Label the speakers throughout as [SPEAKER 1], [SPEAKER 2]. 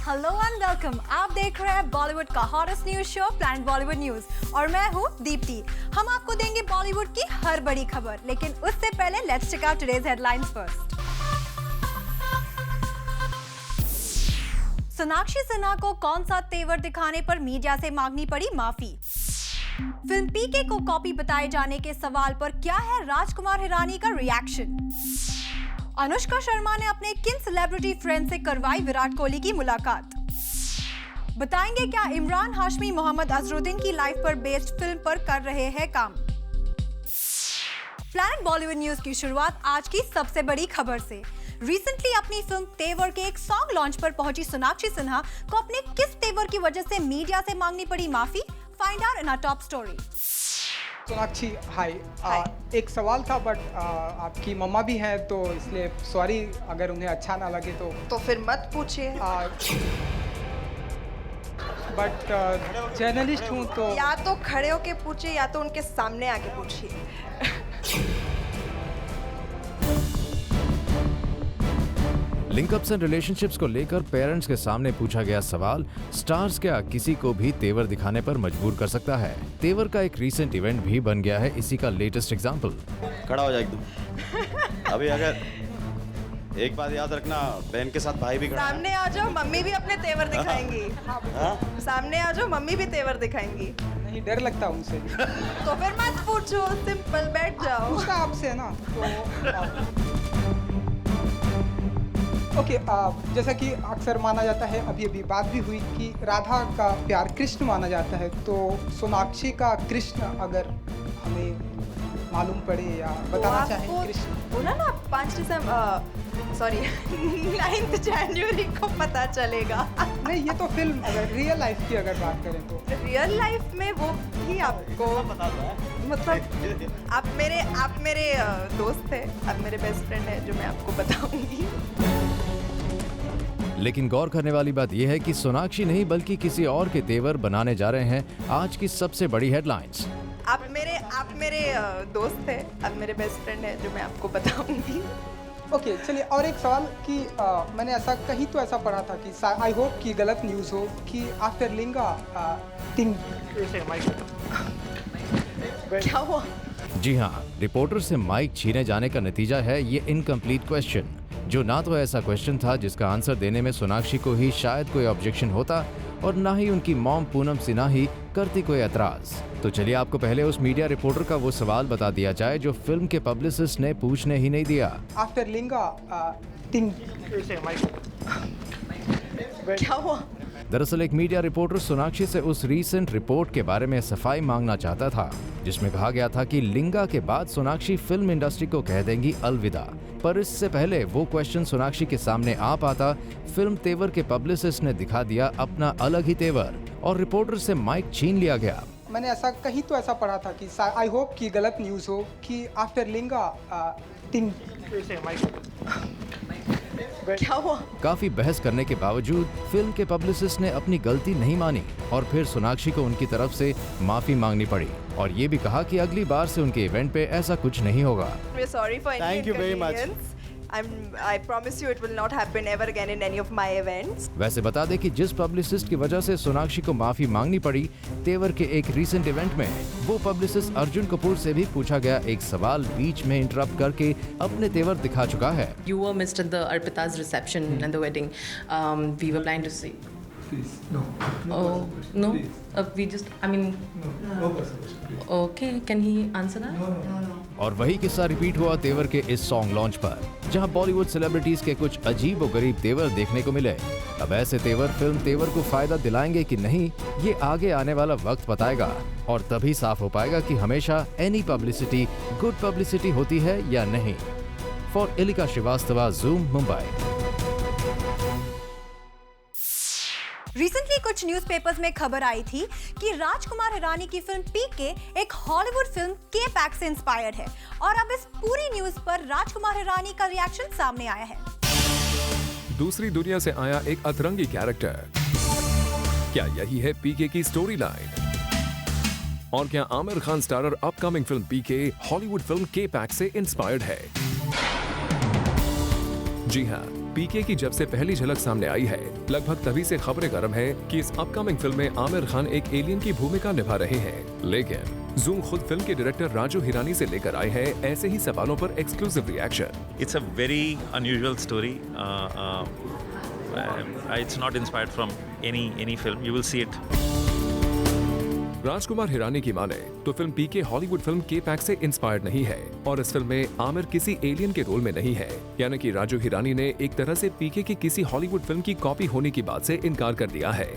[SPEAKER 1] Hello and welcome. आप देख रहे हैं बॉलीवुड का hottest news show planet Bollywood news और मैं हूं दीप्ति। हम आपको देंगे बॉलीवुड की हर बड़ी खबर, लेकिन उससे पहले let's check out today's headlines first. Sonakshi Sinha को कौन सा तेवर दिखाने पर मीडिया से मांगनी पड़ी माफी। फिल्म पीके को कॉपी बताए जाने के सवाल पर क्या है राजकुमार हिरानी का रिएक्शन। अनुष्का शर्मा ने अपने किन सेलिब्रिटी फ्रेंड से करवाई विराट कोहली की मुलाकात। बताएंगे क्या इमरान हाशमी मोहम्मद अजहरुद्दीन की लाइफ पर बेस्ड फिल्म पर कर रहे हैं काम। प्लैनेट बॉलीवुड न्यूज की शुरुआत आज की सबसे बड़ी खबर से। रिसेंटली अपनी फिल्म तेवर के एक सॉन्ग लॉन्च पर पहुंची सोनाक्षी सिन्हा को अपने किस तेवर की वजह से मीडिया से मांगनी पड़ी माफी। Find out in our top story.
[SPEAKER 2] Sonakshi hi, एक सवाल था बट आपकी मम्मा भी है तो इसलिए सॉरी अगर उन्हें अच्छा ना लगे तो
[SPEAKER 3] फिर मत पूछिए।
[SPEAKER 2] बट जर्नलिस्ट हूँ तो
[SPEAKER 3] या तो खड़े होके पूछिए या तो उनके सामने आके पूछिए।
[SPEAKER 4] लिंकअप्स एंड रिलेशनशिप्स को लेकर पेरेंट्स के सामने पूछा गया सवाल, स्टार्स क्या किसी को भी तेवर दिखाने पर मजबूर कर सकता है। तेवर का एक रीसेंट इवेंट भी बन गया है इसी का लेटेस्ट एग्जांपल।
[SPEAKER 5] खड़ा हो जाए एकदम। अभी अगर एक बात याद रखना, बहन के साथ भाई भी खड़ा है।
[SPEAKER 3] सामने आ जाओ, मम्मी भी अपने तेवर दिखाएंगी। सामने आ जाओ, मम्मी भी तेवर दिखाएंगी।
[SPEAKER 2] नहीं, डर लगता उनसे।
[SPEAKER 3] तो फिर मत पूछो, सिंपल बैठ जाओ।
[SPEAKER 2] पूछना आपसे है ना तो ओके, जैसा कि अक्सर माना जाता है, अभी अभी बात भी हुई कि राधा का प्यार कृष्ण माना जाता है, तो सोनाक्षी का कृष्ण अगर हमें मालूम पड़े या बताना चाहें कृष्ण।
[SPEAKER 3] बोला ना 5 दिसंबर सॉरी 9 जनवरी को पता चलेगा।
[SPEAKER 2] नहीं, ये तो फिल्म अगर रियल लाइफ की अगर बात करें तो
[SPEAKER 3] रियल लाइफ में वो भी आपको मतलब आप मेरे दोस्त थे, आप मेरे बेस्ट फ्रेंड है जो मैं आपको बताऊंगी।
[SPEAKER 4] लेकिन गौर करने वाली बात यह है कि सोनाक्षी नहीं बल्कि किसी और के तेवर बनाने जा रहे हैं आज की सबसे बड़ी हेडलाइंस।
[SPEAKER 3] आप मेरे दोस्त थे, आप मेरे बेस्ट फ्रेंड है जो मैं आपको बताऊंगी।
[SPEAKER 2] ओके, चलिए और एक सवाल कि मैंने ऐसा कहीं तो ऐसा पढ़ा था कि आई होप कि गलत न्यूज़ हो कि आफ्टर लिंगा थिंग।
[SPEAKER 3] क्या हुआ?
[SPEAKER 4] जी हाँ, रिपोर्टर से माइक छीने जाने का नतीजा है ये इनकम्प्लीट क्वेश्चन, जो ना तो ऐसा क्वेश्चन था जिसका आंसर देने में सोनाक्षी को ही शायद कोई ऑब्जेक्शन होता और ना ही उनकी मॉम पूनम सिन्हा ही करती कोई एतराज। तो चलिए आपको पहले उस मीडिया रिपोर्टर का वो सवाल बता दिया जाए जो फिल्म के पब्लिसिस्ट ने पूछने ही नहीं दिया।
[SPEAKER 2] After Linga thing.
[SPEAKER 3] क्या हुआ?
[SPEAKER 4] दरअसल एक मीडिया रिपोर्टर सोनाक्षी से उस रीसेंट रिपोर्ट के बारे में सफाई मांगना चाहता था जिसमें कहा गया था कि लिंगा के बाद सोनाक्षी फिल्म इंडस्ट्री को कह देंगी अलविदा। पर इससे पहले वो क्वेश्चन सोनाक्षी के सामने आ पाता, फिल्म तेवर के पब्लिसिस्ट ने दिखा दिया अपना अलग ही तेवर और रिपोर्टर से माइक छीन लिया गया।
[SPEAKER 2] मैंने ऐसा कहीं तो ऐसा पढ़ा था कि आई होप कि गलत न्यूज़ हो कि आफ्टर लिंगा थिंग।
[SPEAKER 3] क्या हुआ?
[SPEAKER 4] काफी बहस करने के बावजूद फिल्म के पब्लिसिस्ट ने अपनी गलती नहीं मानी और फिर सोनाक्षी को उनकी तरफ से माफी मांगनी पड़ी और ये भी कहा कि अगली बार से उनके इवेंट पे ऐसा कुछ नहीं होगा।
[SPEAKER 3] Sorry for any
[SPEAKER 5] Thank you very much.
[SPEAKER 3] inconvenience. I promise you it will not happen ever again in any of my events.
[SPEAKER 4] वैसे बता दें कि जिस पब्लिसिस्ट की वजह से सोनाक्षी को माफी मांगनी पड़ी तेवर के एक रीसेंट इवेंट में, वो पब्लिसिस्ट अर्जुन कपूर से भी पूछा गया एक सवाल बीच में इंटरप्ट करके अपने तेवर दिखा चुका है।
[SPEAKER 6] You were missed at the Arpita's reception and the wedding. We were planning to see.
[SPEAKER 7] Please, no.
[SPEAKER 6] Oh, no?
[SPEAKER 7] Please.
[SPEAKER 6] We just, I mean,
[SPEAKER 7] No person, please.
[SPEAKER 6] okay, can he answer that?
[SPEAKER 7] No.
[SPEAKER 4] और वही किस्सा repeat हुआ तेवर के इस song launch पर, जहां Bollywood celebrities के कुछ अजीब और गरीब तेवर देखने को मिले। अब ऐसे तेवर फिल्म तेवर को फायदा दिलाएंगे कि नहीं, ये आगे आने वाला वक्त बताएगा और तभी साफ हो पाएगा कि हमेशा एनी पब्लिसिटी गुड पब्लिसिटी होती है या नहीं। For Ilika Srivastava, Zoom, Mumbai.
[SPEAKER 1] Recently कुछ न्यूज़पेपर्स में खबर आई थी कि राजकुमार हिरानी की फिल्म पीके एक हॉलीवुड फिल्म के पैक से इंस्पायर्ड है और अब इस पूरी न्यूज पर राजकुमार हिरानी का रिएक्शन सामने आया है।
[SPEAKER 8] दूसरी दुनिया से आया एक अतरंगी कैरेक्टर, क्या यही है पीके की स्टोरी लाइन? और क्या Aamir Khan starrer upcoming film PK Hollywood film के पैक से इंस्पायर्ड है? जी हाँ, पीके की जब से पहली झलक सामने आई है, लगभग तभी से खबरें गर्म है कि इस अपकमिंग फिल्म में आमिर खान एक एलियन की भूमिका निभा रहे हैं। लेकिन जूम खुद फिल्म के डायरेक्टर राजू हिरानी से लेकर आए हैं ऐसे ही सवालों पर exclusive reaction.
[SPEAKER 9] It's a very unusual story. It's not inspired from any film. You will see it.
[SPEAKER 8] Rajkumar Hirani की माने तो फिल्म पीके हॉलीवुड फिल्म के पैक से इंस्पायर्ड नहीं है और इस फिल्म में आमिर किसी एलियन के रोल में नहीं है, यानी कि राजू हिरानी ने एक तरह से पीके की किसी हॉलीवुड फिल्म की कॉपी होने की बात से इनकार कर दिया है।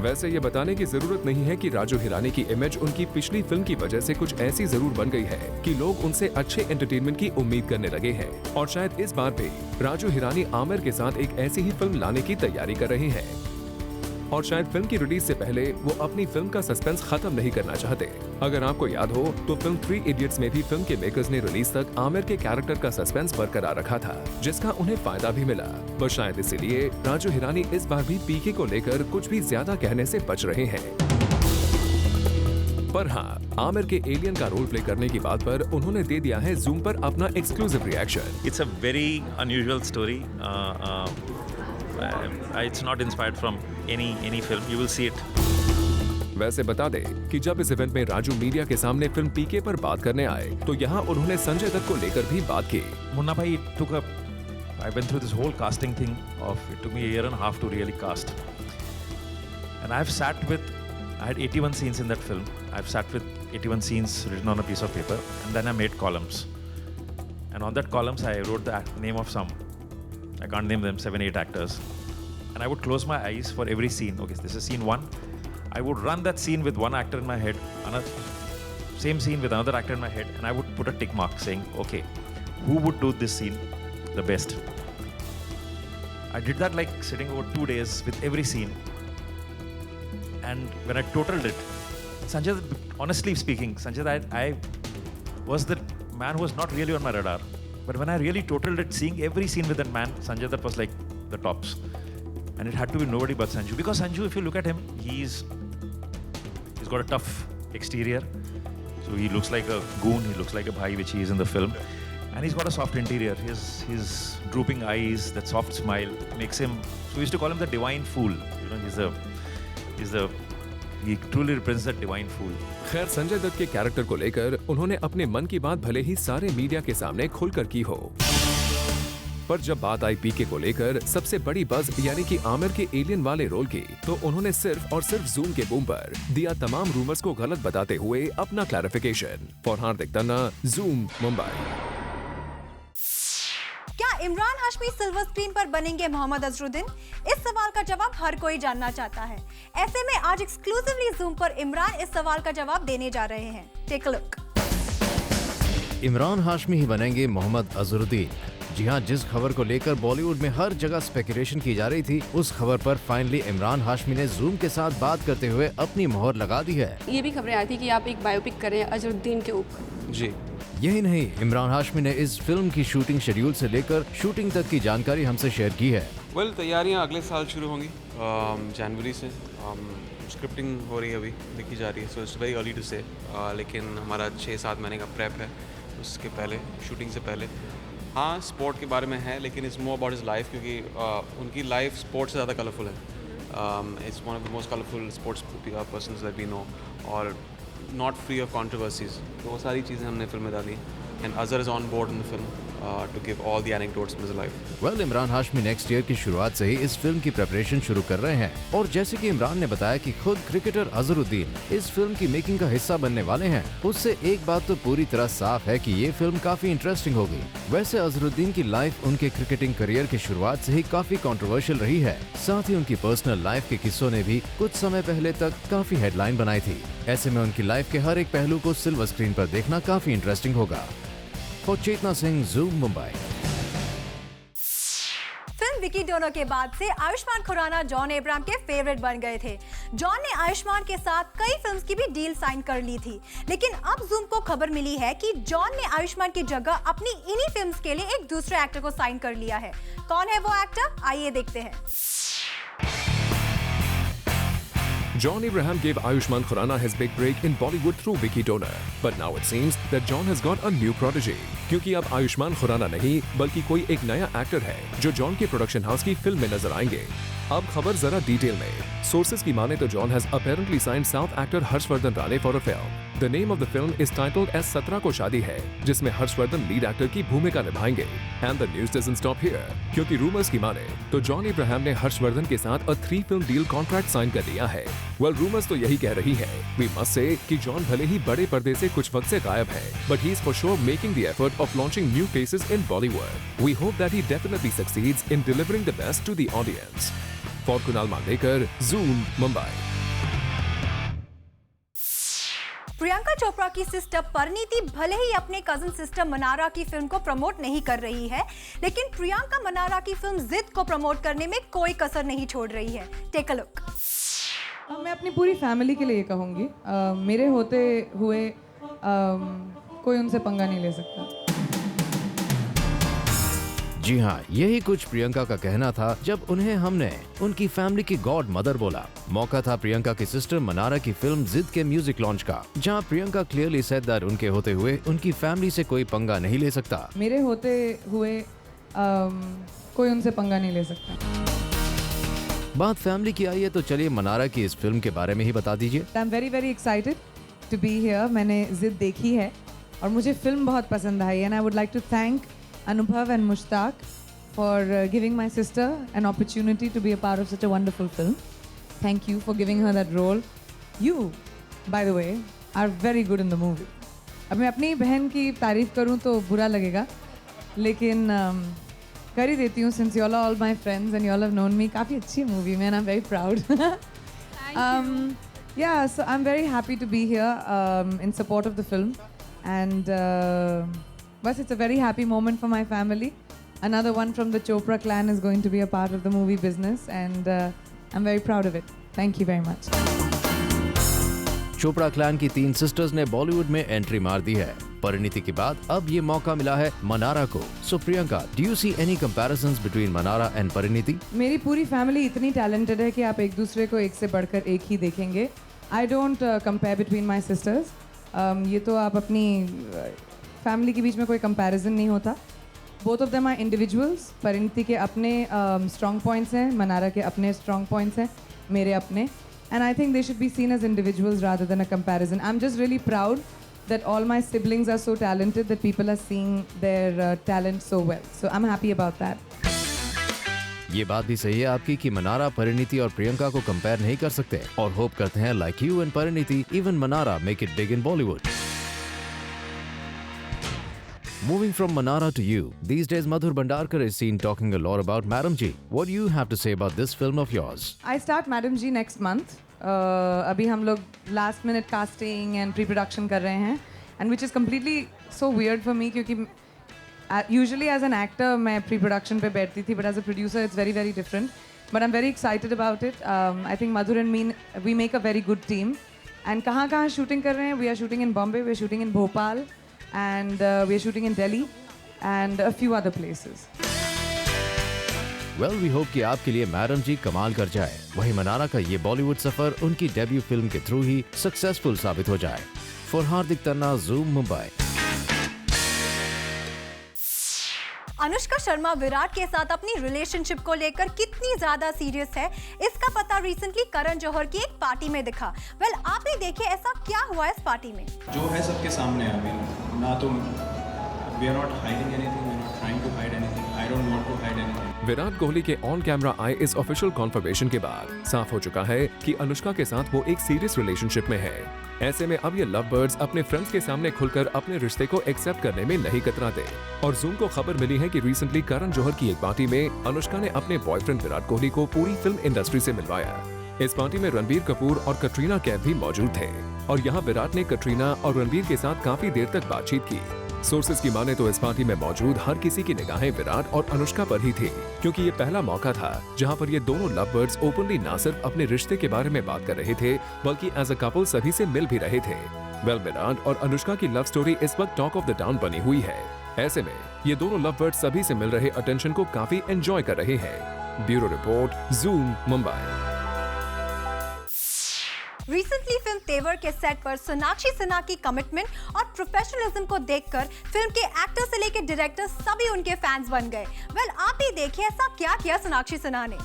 [SPEAKER 8] वैसे ये बताने की जरूरत नहीं है कि राजू हिरानी की इमेज उनकी पिछली फिल्म की वजह से कुछ ऐसी जरूर बन गई है कि लोग उनसे अच्छे एंटरटेनमेंट की उम्मीद करने लगे हैं और शायद इस बार भी राजू हिरानी आमिर के साथ एक ऐसी ही फिल्म लाने की तैयारी कर रहे हैं और शायद फिल्म की रिलीज से पहले वो अपनी फिल्म का सस्पेंस खत्म नहीं करना चाहते। अगर आपको याद हो तो फिल्म 3 इडियट्स में भी फिल्म के मेकर्स ने रिलीज तक आमिर के कैरेक्टर का सस्पेंस बरकरार रखा था, जिसका उन्हें फायदा भी मिला। बस शायद इसीलिए राजू हिरानी इस बार भी पीके को लेकर कुछ भी ज्यादा कहने से बच रहे हैं। पर हाँ, आमिर के एलियन का रोल प्ले करने की बात पर उन्होंने दे दिया है जूम पर अपना exclusive reaction.
[SPEAKER 9] It's a very unusual story. It's not inspired from any film. You will see it.
[SPEAKER 8] वैसे बता दे कि जब इस इवेंट में राजू मीडिया के सामने फिल्म पीके पर बात करने आए तो यहाँ उन्होंने संजय दत्त को लेकर भी बात की।
[SPEAKER 9] Munna bhai, I went through this whole casting thing it took me a year and a half to really cast. And I had 81 scenes in that film. I've sat with 81 scenes written on a piece of paper and then I made columns. And on that columns I wrote the name of some, I can't name them, 7-8 actors. And I would close my eyes for every scene. Okay, this is scene 1. I would run that scene with one actor in my head, same scene with another actor in my head, and I would put a tick mark saying, okay, who would do this scene the best? I did that like sitting over 2 days with every scene. And when I totaled it, Sanjay, honestly speaking, Sanjay, I was the man who was not really on my radar. But when I really totaled it, seeing every scene with that man, Sanjay, that was like the tops. And it had to be nobody but Sanju. Because Sanju, if you look at him, he's got a tough exterior. So he looks like a goon, he looks like a bhai, which he is in the film. And he's got a soft interior. His drooping eyes, that soft smile makes him, so we used to call him the divine fool. You know, he truly represents that divine fool.
[SPEAKER 8] खैर, संजय दत्त के character को लेकर उन्होंने अपने मन की बात भले ही सारे मीडिया के सामने खुलकर की हो, पर जब बात आई पीके को लेकर सबसे बड़ी बज़ यानी कि आमिर के एलियन वाले रोल की, तो उन्होंने सिर्फ और सिर्फ जूम के बूम पर दिया तमाम रूमर्स को गलत बताते हुए अपना clarification. For Hardik Tanna, zoom, Mumbai.
[SPEAKER 1] क्या इमरान हाशमी सिल्वर स्क्रीन पर बनेंगे मोहम्मद अजहरुद्दीन? इस सवाल का जवाब हर कोई जानना चाहता है। ऐसे में आज एक्सक्लूसिवली जूम पर इमरान इस सवाल का जवाब देने जा रहे हैं। Take a look.
[SPEAKER 4] Imran Hashmi ही बनेंगे मोहम्मद अजहरुद्दीन। जी हाँ, जिस खबर को लेकर बॉलीवुड में हर जगह स्पेकुलेशन की जा रही थी, उस खबर पर फाइनली इमरान हाशमी ने जूम के साथ बात करते हुए अपनी मोहर लगा दी है।
[SPEAKER 10] ये भी खबरें आई थी कि आप एक बायोपिक करें अजहरुद्दीन के ऊपर।
[SPEAKER 7] जी,
[SPEAKER 4] यही नहीं, इमरान हाशमी ने इस फिल्म की शूटिंग शेड्यूल से लेकर शूटिंग तक की जानकारी हमसे शेयर की है।
[SPEAKER 7] तैयारियां अगले साल शुरू होंगी, जनवरी से। स्क्रिप्टिंग हो रही है, अभी लिखी जा रही है, so it's very early to say. लेकिन हमारा 6-7 महीने का प्रेप है उसके पहले, शूटिंग से पहले। हाँ, स्पोर्ट के बारे में है, लेकिन it's more about his life, क्योंकि उनकी लाइफ स्पोर्ट से ज़्यादा कलरफुल है। It's one of the most colourful sports persons that we know, और नॉट फ्री ऑफ कंट्रोवर्सीज। तो वो सारी चीज़ें हमने फिल्म में डाली। And Azhar is on board in the film to give all the anecdotes from his life.
[SPEAKER 4] Well, Imran Hashmi next year की शुरुआत से ही इस फिल्म की प्रिपरेशन शुरू कर रहे हैं, और जैसे कि इमरान ने बताया कि खुद क्रिकेटर अजहरुद्दीन इस फिल्म की मेकिंग का हिस्सा बनने वाले हैं, उससे एक बात तो पूरी तरह साफ है कि ये फिल्म काफी इंटरेस्टिंग होगी। वैसे अजहरुद्दीन की लाइफ उनके क्रिकेटिंग करियर की शुरुआत से ही काफी कंट्रोवर्शियल रही है। साथ ही उनकी पर्सनल लाइफ के किस्सों ने भी कुछ समय पहले तक काफी हेडलाइन बनाई थी। ऐसे में उनकी लाइफ के हर एक पहलू को सिल्वर स्क्रीन पर देखना काफी इंटरेस्टिंग होगा। For Chetna Singh, Zoom, Mumbai.
[SPEAKER 1] Film Vicky Donor के बाद से आयुष्मान खुराना जॉन अब्राहम के फेवरेट बन गए थे। जॉन ने आयुष्मान के साथ कई फिल्म्स की भी डील साइन कर ली थी, लेकिन अब जूम को खबर मिली है कि जॉन ने आयुष्मान की जगह अपनी इन्हीं फिल्म्स के लिए एक दूसरे एक्टर को साइन कर लिया है। कौन है वो एक्टर, आइए देखते हैं।
[SPEAKER 8] John Abraham gave Ayushmann Khurrana his big break in Bollywood through Vicky Donor, but now it seems that John has got a new protege. क्योंकि अब आयुष्मान खुराना नहीं बल्कि कोई एक नया एक्टर है जो जॉन के प्रोडक्शन हाउस की फिल्म में नजर आएंगे। अब खबर जरा डिटेल में। सोर्सेज की माने तो John has apparently signed south actor Harshvardhan Rane for a film. The name of the film is titled as 17 को शादी है, जिसमें हर्षवर्धन लीड एक्टर की भूमिका निभाएंगे। And the news doesn't stop here, क्योंकि रूमर्स की माने तो जॉन इब्राहिम ने हर्षवर्धन के साथ 3 फिल्म डील कॉन्ट्रैक्ट साइन कर लिया है। वेल रूमर्स तो यही कह रही है। वी मस्ट से कि जॉन भले ही बड़े पर्दे से कुछ वक्त से गायब है, but he is for sure making the effort of launching new faces in Bollywood. We hope that he definitely succeeds in delivering the best to the audience. For Kunal Mandekar, Zoom, Mumbai.
[SPEAKER 1] Priyanka Chopra की सिस्टर परिणीति भले ही अपने कजन सिस्टर मनारा की film को promote नहीं कर रही है, लेकिन प्रियंका मनारा की फिल्म जिद को प्रमोट करने में कोई कसर नहीं छोड़ रही है। Take a look.
[SPEAKER 11] मैं अपनी पूरी फैमिली के लिए ये कहूँगी, मेरे होते हुए कोई उनसे पंगा नहीं ले सकता।
[SPEAKER 4] जी हाँ, यही कुछ प्रियंका का कहना था जब उन्हें हमने उनकी फैमिली की गॉड मदर बोला। मौका था प्रियंका की सिस्टर मनारा की फिल्म जिद के म्यूजिक लॉन्च का, जहां प्रियंका क्लियरली सेड दैट उनके होते हुए उनकी फैमिली से कोई पंगा नहीं ले सकता।
[SPEAKER 11] मेरे होते हुए कोई उनसे पंगा नहीं ले सकता।
[SPEAKER 4] बात फैमिली की आई है तो चलिए मनारा की इस फिल्म के बारे में ही बता दीजिए।
[SPEAKER 11] I am very very excited to be here. मैंने जिद देखी है और मुझे फिल्म बहुत पसंद आई, and I would like to thank Anubhav and Mushtaq for giving my sister an opportunity to be a part of such a wonderful film. Thank you for giving her that role. You, by the way, are very good in the movie. अब मैं अपनी बहन की तारीफ करूं तो बुरा लगेगा, लेकिन कर ही देती हूँ since you all are all my friends and you all have known me. काफ़ी अच्छी movie में, and I'm very proud. Yeah, so I'm very happy to be here in support of the film, and but it's a very happy moment for my family. Another one from the Chopra clan is going to be a part of the movie business, and I'm very proud of it. Thank you very much.
[SPEAKER 4] Chopra clan की 3 sisters ने बॉलीवुड में entry मार दी है। परिणीति के बाद अब ये मौका मिला है मनारा को। So Priyanka, do you see any comparisons between Mannara and Parineeti?
[SPEAKER 11] मेरी पूरी फैमिली इतनी टैलेंटेड है कि आप एक दूसरे को एक से बढ़कर एक ही देखेंगे। I don't compare between my sisters. ये तो आप अपनी फैमिली के बीच में कोई कंपैरिजन नहीं होता। Both of them are individuals. Parineeti के अपने स्ट्रॉन्ग पॉइंट्स हैं, मनारा के अपने स्ट्रॉन्ग पॉइंट्स हैं, मेरे अपने, and I think they should be seen as individuals rather than a comparison. I am just really proud that all my siblings are so talented that people are seeing their talent so well. So I'm happy about that.
[SPEAKER 4] ये बात भी सही है आपकी कि मनारा परिणीति और प्रियंका को compare नहीं कर सकते, और होप करते हैं like you and Parineeti, even Mannara make it big in Bollywood. Moving from Manara to you, these days Madhur Bhandarkar is seen talking a lot about Madam Ji. What do you have to say about this film of yours?
[SPEAKER 11] I start Madam Ji next month. अभी हम लोग last minute casting and pre-production कर रहे हैं, and which is completely so weird for me क्योंकि usually as an actor मैं pre-production पे बैठती थी, but as a producer it's very very different. But I'm very excited about it. I think Madhur and me, we make a very good team. And कहाँ shooting कर रहे हैं? We are shooting in Bombay, we are shooting in Bhopal, and we are shooting in Delhi and a few other places.
[SPEAKER 4] Well, we hope कि आपके लिए madam जी कमाल कर जाए, वही मनारा का ये बॉलीवुड सफर उनकी डेब्यू फिल्म के थ्रू ही सक्सेसफुल साबित हो जाए। For Hardik Tanna, zoom, Mumbai.
[SPEAKER 1] Anushka Sharma Virat के साथ अपनी रिलेशनशिप को लेकर कितनी ज्यादा सीरियस है, इसका पता रिसेंटली करण जौहर की एक पार्टी में दिखा। वेल, आप ही देखिए ऐसा क्या हुआ इस पार्टी में।
[SPEAKER 12] जो है सबके सामने है। अभी ना तो we are not hiding anything, we are not trying to hide anything. I don't want to hide anything.
[SPEAKER 8] Virat Kohli के ऑन कैमरा आए इस ऑफिशियल कॉन्फर्मेशन के बाद साफ हो चुका है कि अनुष्का के साथ वो एक सीरियस रिलेशनशिप में है। ऐसे में अब ये लव बर्ड्स अपने फ्रेंड्स के सामने खुलकर अपने रिश्ते को एक्सेप्ट करने में नहीं कतराते। और जूम को खबर मिली है कि रिसेंटली करण जौहर की एक पार्टी में अनुष्का ने अपने बॉयफ्रेंड विराट कोहली को पूरी फिल्म इंडस्ट्री से मिलवाया। इस पार्टी में रणबीर कपूर और कटरीना कैफ भी मौजूद थे, और यहाँ विराट ने कटरीना और रणबीर के साथ काफी देर तक बातचीत की। सोर्सेज की माने तो इस पार्टी में मौजूद हर किसी की निगाहें विराट और अनुष्का पर ही थी, क्योंकि ये पहला मौका था जहां पर ये दोनों लव बर्ड्स ओपनली न सिर्फ अपने रिश्ते के बारे में बात कर रहे थे, बल्कि एज अ कपल सभी से मिल भी रहे थे। वेल, विराट और अनुष्का की लव स्टोरी इस वक्त टॉक ऑफ द टाउन बनी हुई है। ऐसे में ये दोनों लव बर्ड्स सभी से मिल रहे अटेंशन को काफी एंजॉय कर रहे हैं। Bureau report, zoom, Mumbai.
[SPEAKER 1] Recently film तेवर के सेट पर सोनाक्षी सिन्हा की कमिटमेंट और प्रोफेशनलिज्म को देखकर फिल्म के एक्टर से लेकर डायरेक्टर सभी उनके फैंस बन गए। वेल, आप ही देखिए ऐसा क्या किया सोनाक्षी सिन्हा ने।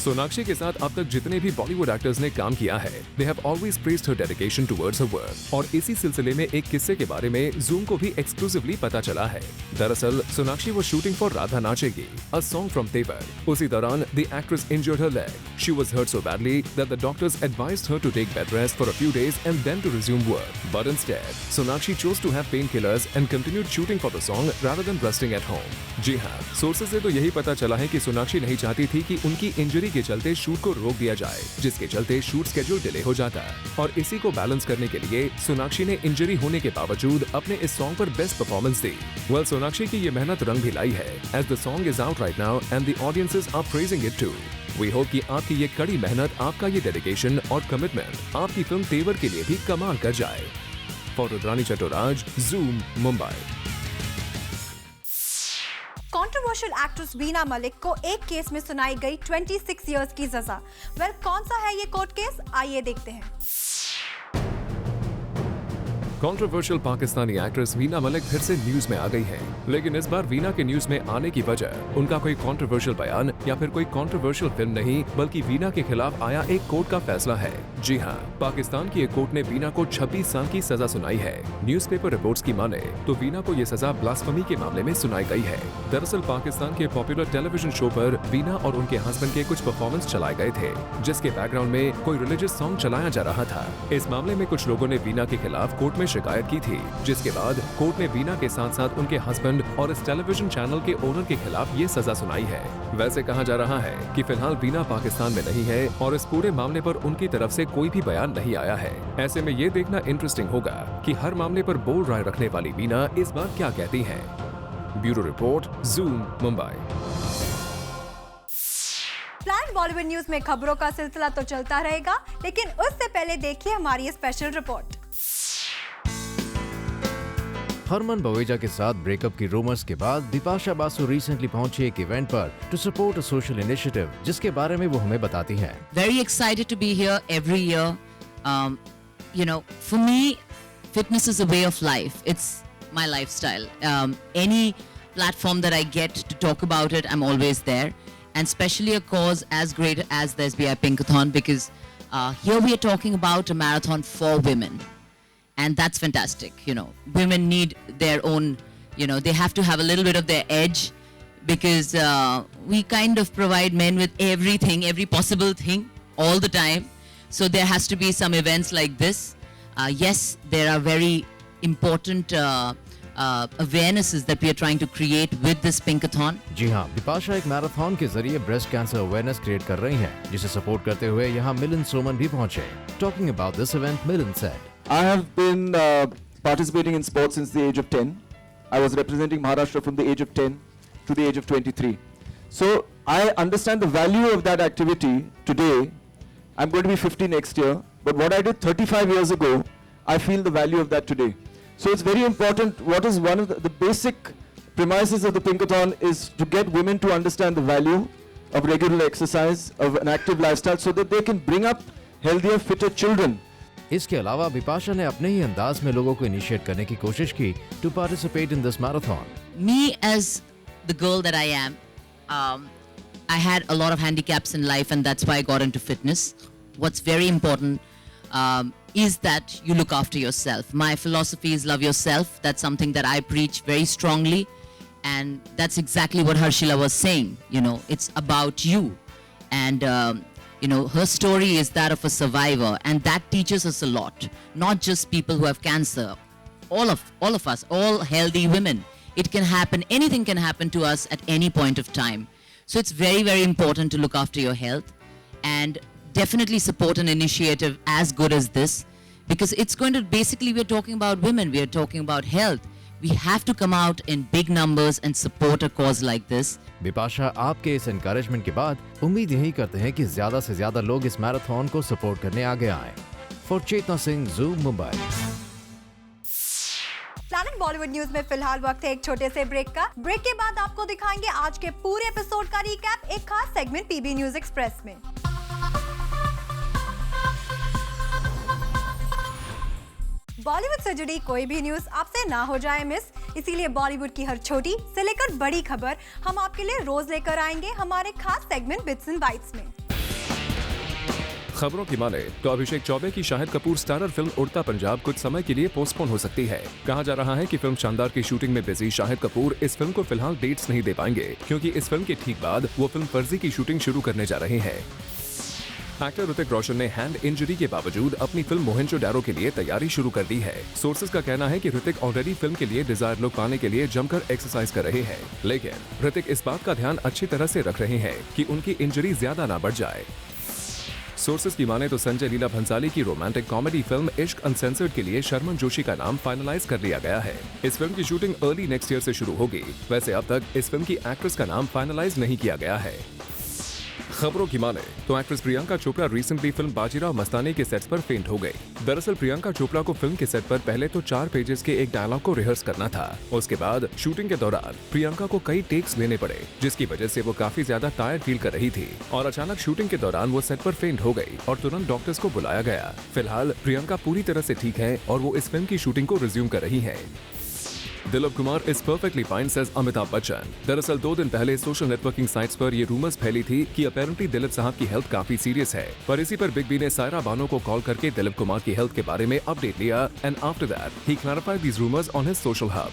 [SPEAKER 8] सोनाक्षी के साथ अब तक जितने भी बॉलीवुड एक्टर्स ने काम किया है, they have always praised her dedication towards her work। और इसी सिलसिले में एक किस्से के बारे में Zoom को भी एक्सक्लूसिवली पता चला है। दरअसल Sonakshi was shooting for Radha नाचेगी, a song from तेवर। उसी दौरान the actress injured her leg। She was hurt so badly that the doctors advised her to take bed rest for a few days and then to resume work। But instead, Sonakshi chose to have painkillers and continued shooting for the song rather than resting at home। जी हाँ, sources से तो यही पता चला है कि सोनाक्षी नहीं चाहती थी कि उनकी इंजरी के चलते शूट को रोक दिया जाए, जिसके चलते शूट स्केड्यूल डिले हो जाता। और इसी को बैलेंस करने के लिए सोनाक्षी ने इंजरी होने के बावजूद अपने इस सॉन्ग पर बेस्ट परफॉर्मेंस दी। वेल, सोनाक्षी की ये मेहनत रंग भी लाई है, as the song is out right now and the audiences are praising it too. We hope कि आपकी ये कड़ी मेहनत, आपका ये डेडिकेशन और कमिटमेंट आपकी फिल्म तेवर के लिए भी कमाल कर जाए। For Rudrani Chattoraj, Zoom, Mumbai.
[SPEAKER 1] Controversial actress Veena Malik को एक केस में सुनाई गई 26 इयर्स की सजा। वेल, कौन सा है ये कोर्ट केस, आइए देखते हैं।
[SPEAKER 8] कंट्रोवर्शियल पाकिस्तानी एक्ट्रेस वीना मलिक फिर से न्यूज में आ गई है, लेकिन इस बार वीना के न्यूज में आने की वजह उनका कोई कंट्रोवर्शियल बयान या फिर कोई कंट्रोवर्शियल फिल्म नहीं, बल्कि वीना के खिलाफ आया एक कोर्ट का फैसला है। जी हाँ, पाकिस्तान की एक कोर्ट ने वीना को 26 साल की सजा सुनाई है। न्यूज़पेपर रिपोर्ट्स की माने तो वीना को ये सजा ब्लास्फेमी के मामले में सुनाई गई है। दरअसल पाकिस्तान के पॉपुलर टेलीविजन शो पर वीना और उनके हस्बैंड के कुछ परफॉर्मेंस चलाए गए थे, जिसके बैकग्राउंड में कोई रिलीजियस सॉन्ग चलाया जा रहा था। इस मामले में कुछ लोगों ने वीना के खिलाफ कोर्ट में शिकायत की थी, जिसके बाद कोर्ट ने वीना के साथ साथ उनके हस्बैंड और इस टेलीविजन चैनल के ओनर के खिलाफ ये सजा सुनाई है। वैसे कहा जा रहा है कि फिलहाल वीना पाकिस्तान में नहीं है और इस पूरे मामले पर उनकी तरफ से कोई भी बयान नहीं आया है। ऐसे में ये देखना इंटरेस्टिंग होगा कि हर मामले पर बोल्ड राय रखने वाली वीना इस बार क्या कहती हैं। Bureau report, Zoom, Mumbai.
[SPEAKER 1] Plan Bollywood news में खबरों का सिलसिला तो चलता रहेगा, लेकिन उससे पहले देखिए हमारी स्पेशल रिपोर्ट।
[SPEAKER 4] हरमन बवेजा के साथ ब्रेकअप की रूमर्स के बाद बिपाशा बासु रिसेंटली पहुंची एक इवेंट पर to support a social initiative, जिसके बारे में वो हमें बताती हैं।
[SPEAKER 13] Very excited to be here every year. You know, for me, fitness is a way of life. It's my lifestyle. Any platform that I get to talk about it, I'm always there. And especially a cause as great as the SBI Pinkathon, because here we are talking about a marathon for women. And that's fantastic. You know, women need their own, you know, they have to have a little bit of their edge, because we kind of provide men with everything, every possible thing all the time. So there has to be some events like this. Yes, there are very important awarenesses that we are trying to create with this Pinkathon.
[SPEAKER 4] जी हाँ, बिपाशा एक marathon के जरिए breast cancer awareness create कर रही हैं, जिसे support करते हुए यहाँ मिलिंद सोमन भी पहुँचे। Talking about this event, Milind said,
[SPEAKER 14] I have been participating in sports since the age of 10. I was representing Maharashtra from the age of 10 to the age of 23. So I understand the value of that activity today. I'm going to be 50 next year, but what I did 35 years ago, I feel the value of that today. So it's very important. What is one of the basic premises of the Pinkathon is to get women to understand the value of regular exercise, of an active lifestyle, so that they can bring up healthier, fitter children.
[SPEAKER 4] इसके अलावा बिपाशा ने अपने ही अंदाज में लोगों को initiate करने की कोशिश की to participate in this marathon.
[SPEAKER 13] Me as the girl that I am, I had a lot of handicaps in life, and that's why I got into fitness. What's very important is that you look after yourself. My philosophy is love yourself. That's something that I preach very strongly, and that's exactly what Harshila was saying. You know, it's about you, and you know, her story is that of a survivor, and that teaches us a lot. Not just people who have cancer, all of us, all healthy women. It can happen, anything can happen to us at any point of time. So it's very, very important to look after your health, and definitely support an initiative as good as this, because it's going to, basically we're talking about women, we're talking about health. We have to come out in big numbers and support a cause like this.
[SPEAKER 4] Bipasha, आपके इस encouragement के बाद उम्मीद यही करते हैं कि ज्यादा से ज्यादा लोग इस मैराथन को सपोर्ट करने आगे आएं। For Chetna Singh, Zoom, Mumbai.
[SPEAKER 1] Planet Bollywood news में फिलहाल वक्त है एक छोटे से ब्रेक का। ब्रेक के बाद आपको दिखाएंगे आज के पूरे एपिसोड का रिकैप एक खास सेगमेंट पीबी न्यूज एक्सप्रेस में। बॉलीवुड से जुड़ी कोई भी न्यूज आपसे ना हो जाए मिस, इसीलिए बॉलीवुड की हर छोटी से लेकर बड़ी खबर हम आपके लिए रोज लेकर आएंगे हमारे खास सेगमेंट बिट्स एंड बाइट्स में।
[SPEAKER 8] खबरों की माने तो अभिषेक चौबे की शाहिद कपूर स्टारर फिल्म उड़ता पंजाब कुछ समय के लिए पोस्टपोन हो सकती है। कहा जा रहा है कि फिल्म शानदार की शूटिंग में बिजी शाहिद कपूर इस फिल्म को फिलहाल डेट्स नहीं दे पाएंगे, क्योंकि इस फिल्म के ठीक बाद वो फिल्म फर्जी की शूटिंग शुरू करने जा रहे हैं। एक्टर ऋतिक रोशन ने हैंड इंजरी के बावजूद अपनी फिल्म मोहेंजोदारो के लिए तैयारी शुरू कर दी है। सोर्सेज का कहना है कि ऋतिक ऑलरेडी फिल्म के लिए डिजायर लुक पाने के लिए जमकर एक्सरसाइज कर रहे हैं, लेकिन ऋतिक इस बात का ध्यान अच्छी तरह से रख रहे हैं कि उनकी इंजरी ज्यादा ना बढ़ जाए। सोर्सेज की माने तो संजय लीला भंसाली की रोमांटिक कॉमेडी फिल्म इश्क अनसेंसर्ड के लिए शर्मन जोशी का नाम फाइनलाइज कर लिया गया है। इस फिल्म की शूटिंग अर्ली नेक्स्ट ईयर से शुरू होगी। वैसे अब तक इस फिल्म की एक्ट्रेस का नाम फाइनलाइज नहीं किया गया है। खबरों की माने तो actress Priyanka Chopra recently film Bajirao Mastani के सेट्स पर फेंट हो गई। दरअसल प्रियंका चोपड़ा को फिल्म के सेट पर पहले तो 4 पेजेस के एक डायलॉग को रिहर्स करना था। उसके बाद शूटिंग के दौरान प्रियंका को कई टेक्स लेने पड़े, जिसकी वजह से वो काफी ज्यादा टायर्ड फील कर रही थी और अचानक शूटिंग के दौरान वो सेट पर फेंट हो गई और तुरंत डॉक्टर्स को बुलाया गया। फिलहाल प्रियंका पूरी तरह से ठीक है और वो इस फिल्म की शूटिंग को रिज्यूम कर रही है। Dilip Kumar is perfectly fine says Amitabh Bachchan. दरअसल 2 दिन पहले सोशल नेटवर्किंग साइट्स पर ये रूमर्स फैली थी कि अपेरेंटली दिलीप साहब की हेल्थ काफी सीरियस है, पर इसी पर बिग बी ने सायरा बानो को कॉल करके दिलीप कुमार की हेल्थ के बारे में अपडेट लिया and after that he clarified these rumours on his social hub.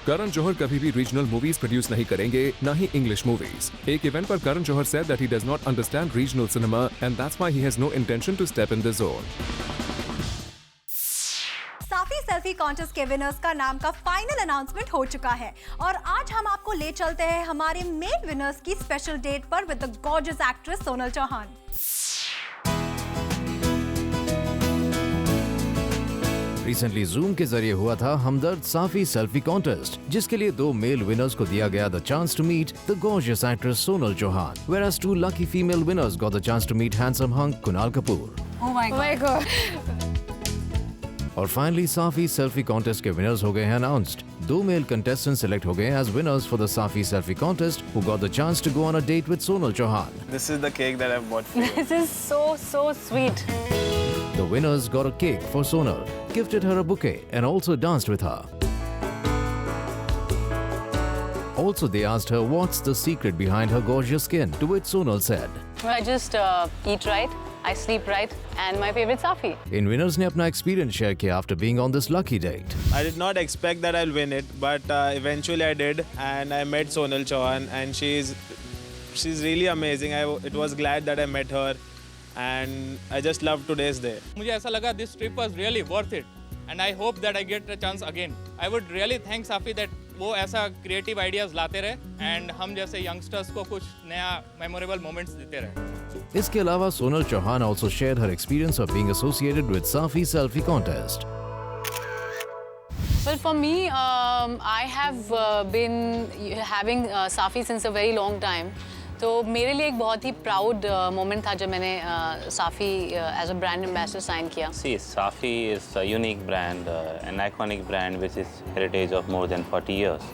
[SPEAKER 8] Karan Johar कभी भी रीजनल मूवीज प्रोड्यूस नहीं करेंगे, न ही इंग्लिश मूवीज। एक इवेंट पर Karan Johar said that he does not understand regional cinema and that's why he has no intention to step in the zone.
[SPEAKER 1] Safi selfie contest के winners का नाम का फाइनल अनाउंसमेंट हो चुका है और आज हम आपको ले चलते हैं हमारे मेन विनर्स की स्पेशल डेट पर with the gorgeous actress Sonal Chauhan.
[SPEAKER 4] Recently Zoom के जरिए हुआ था हमदर्द साफी सेल्फी कॉन्टेस्ट, जिसके लिए 2 मेल विनर्स को दिया गया the chance to meet the gorgeous actress Sonal Chauhan, whereas 2 lucky female winners got the chance to meet handsome hunk Kunal Kapoor.
[SPEAKER 10] Oh my God.
[SPEAKER 4] और फाइनली साफी सेल्फी कॉन्टेस्ट के विनर्स हो गए हैं अनाउंस्ड। 2 मेल कंटेस्टेंट सिलेक्ट हो गए as winners for the Safi selfie contest who got the chance to go on a date with Sonal Chauhan.
[SPEAKER 15] This is the cake that I've bought for you.
[SPEAKER 10] This is so sweet.
[SPEAKER 4] The winners got a cake for Sonal, gifted her a bouquet and also danced with her. Also they asked her what's the secret behind her gorgeous skin, to which Sonal said,
[SPEAKER 10] I just eat right, I sleep right, and my favorite Safi.
[SPEAKER 4] In winners ने अपना experience share किया after being on this lucky date.
[SPEAKER 15] I did not expect that I'll win it, but eventually I did, and I met Sonal Chauhan, and she's really amazing. It was glad that I met her, and I just loved today's day.
[SPEAKER 16] मुझे ऐसा लगा this trip was really worth it, and I hope that I get a chance again. I would really thank Safi that वो ऐसा creative ideas लाते रहे and हम जैसे youngsters को कुछ नया मेमोरेबल मोमेंट्स देते रहे।
[SPEAKER 4] इसके अलावा Sonal Chauhan also shared her experience of being associated with Safi selfie contest.
[SPEAKER 10] Well, for me, I have been having Safi since a very long time. तो मेरे लिए एक बहुत ही प्राउड मोमेंट था जब मैंने Safi as a brand ambassador sign किया।
[SPEAKER 17] See, Safi is a unique brand, an iconic brand which is heritage of more than 40 years.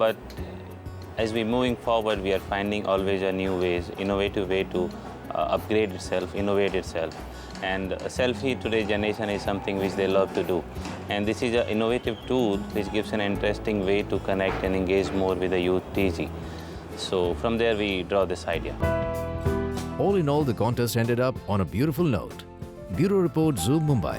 [SPEAKER 17] But as we moving forward, we are finding always a new ways, innovative way to upgrade itself, innovate itself. And selfie today's generation is something which they love to do. And this is an innovative tool which gives an interesting way to connect and engage more with the youth TG. So from there we draw this idea.
[SPEAKER 4] All in all, the contest ended up on a beautiful note. Bureau Report, Zoom, Mumbai.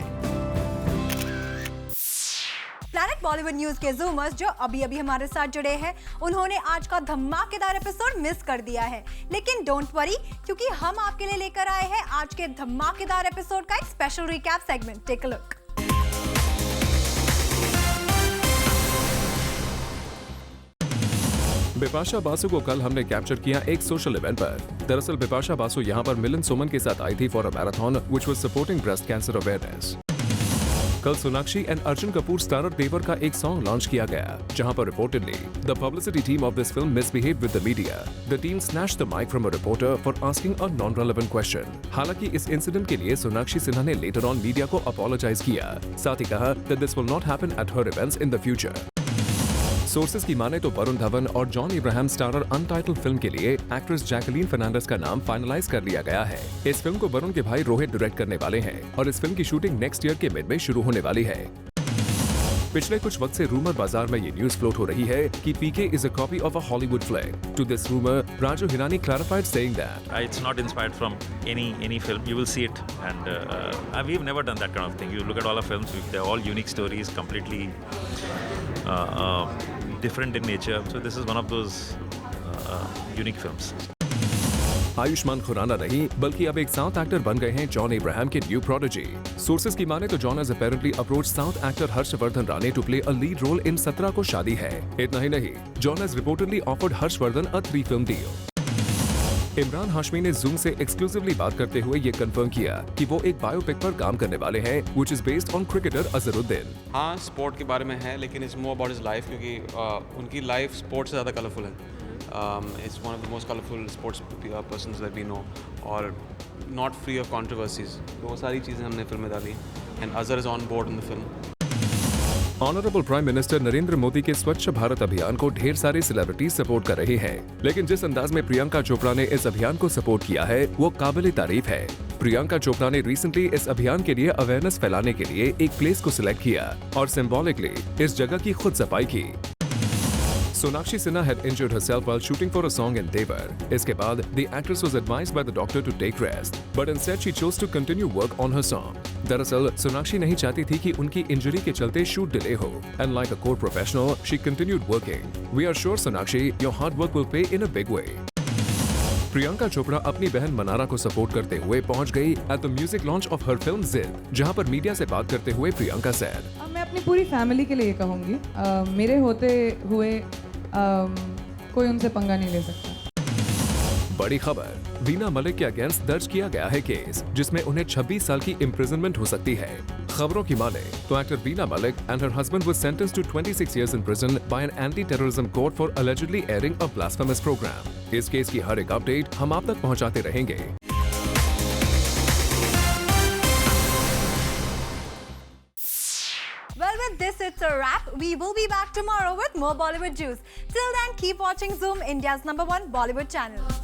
[SPEAKER 1] Planet Bollywood news के जूमर्स जो अभी हमारे साथ जुड़े हैं, उन्होंने आज का धमाकेदार एपिसोड मिस कर दिया है, लेकिन डोंट वरी, क्योंकि हम आपके लिए लेकर आए हैं आज के धमाकेदार एपिसोड का एक special recap segment. Take a look.
[SPEAKER 8] Bipasha Basu को कल हमने कैप्चर किया एक सोशल इवेंट पर। दरअसल बिपाशा बासु यहाँ पर मिलिंद सोमन के साथ आई थी for a marathon which was supporting breast cancer awareness. कल सोनाक्षी एंड अर्जुन कपूर स्टारर तेवर का एक सॉन्ग लॉन्च किया गया, जहां पर reportedly the publicity team of this film misbehaved with the media. The team snatched the mic from a reporter for asking a non relevant question. हालांकि इस incident के लिए सोनाक्षी सिन्हा ने लेटर ऑन मीडिया को अपोलोजाइज किया, साथ ही कहा that this will not happen at her events in the future. Sources की माने तो वरुण धवन और John Ibrahim starrer untitled film के लिए एक्ट्रेस जैकलीन फर्नांडिस का नाम फाइनलाइज कर लिया गया है। इस फिल्म को वरुण के भाई रोहित डायरेक्ट करने वाले हैं और इस फिल्म की शूटिंग नेक्स्ट ईयर के मिड में शुरू होने वाली है। पिछले कुछ वक्त से रूमर बाजार में ये न्यूज फ्लोट हो रही है कि PK is a copy of a Hollywood flick. To this rumour, Raju Hirani clarified saying that
[SPEAKER 9] it's not inspired from any film. You will see it, and we've never done that kind of thing. You look at all our films; they're all unique stories, completely different in nature. So this is one of those unique films.
[SPEAKER 8] Ayushmann Khurrana नहीं बल्कि अब एक south actor बन गए हैं John Ibrahim के new prodigy. Sources की माने तो John has apparently approach south actor Harshvardhan Rane to play a lead role in 17 को शादी है। इतना ही नहीं, John has reportedly offered Harshvardhan a 3 film deal. Imran Hashmi ने जूम से एक्सक्लूसिवली बात करते हुए ये कंफर्म किया कि वो एक बायोपिक पर काम करने वाले हैं, which is based on cricketer Azharuddin.
[SPEAKER 7] हाँ, स्पोर्ट के बारे में है, लेकिन it's more about his life, क्योंकि उनकी लाइफ स्पोर्ट से ज़्यादा कलरफुल है। It's one of the most colorful sports persons that we know, और not free of controversies. तो वो सारी चीज़ें हमने फिल्म में डाली, and Azhar is on board in the film.
[SPEAKER 8] Honourable prime minister Narendra Modi के स्वच्छ भारत अभियान को ढेर सारे सेलिब्रिटीज सपोर्ट कर रहे हैं, लेकिन जिस अंदाज में प्रियंका चोपड़ा ने इस अभियान को सपोर्ट किया है वो काबिल तारीफ है। प्रियंका चोपड़ा ने रिसेंटली इस अभियान के लिए अवेयरनेस फैलाने के लिए एक प्लेस को सिलेक्ट किया और सिंबॉलिकली इस जगह की खुद सफाई की। Sonakshi Sinha had injured herself while shooting for a song in Tevar. इसके बाद the actress was advised by the doctor to take rest, but instead she chose to continue work on her song. दरअसल सोनाक्षी नहीं चाहती थी कि उनकी injury के चलते शूट डिले हो, and like a core professional, she continued working. We are sure, Sonakshi, your hard work will pay in a big way. Priyanka Chopra अपनी बहन मनारा को सपोर्ट करते हुए पहुंच गई at the music launch of her film जिद, जहां पर मीडिया से बात करते हुए प्रियंका said,
[SPEAKER 11] मैं अपनी पूरी फैमिली के लिए कहूँगी, मेरे होते हुए कोई उनसे पंगा नहीं ले सकता।
[SPEAKER 8] बड़ी खबर, वीना मलिक के अगेंस्ट दर्ज किया गया है केस जिसमें उन्हें 26 साल की इम्प्रिजनमेंट हो सकती है। खबरों की माने तो actor Veena Malik and her husband was sentenced to 26 years in prison by an anti-terrorism court for allegedly airing a blasphemous program. इस केस की हर एक अपडेट हम आप तक पहुंचाते रहेंगे।
[SPEAKER 1] Well, with this, it's a wrap. We will be back tomorrow with more Bollywood juice. Till then, keep watching Zoom, India's #1 Bollywood channel.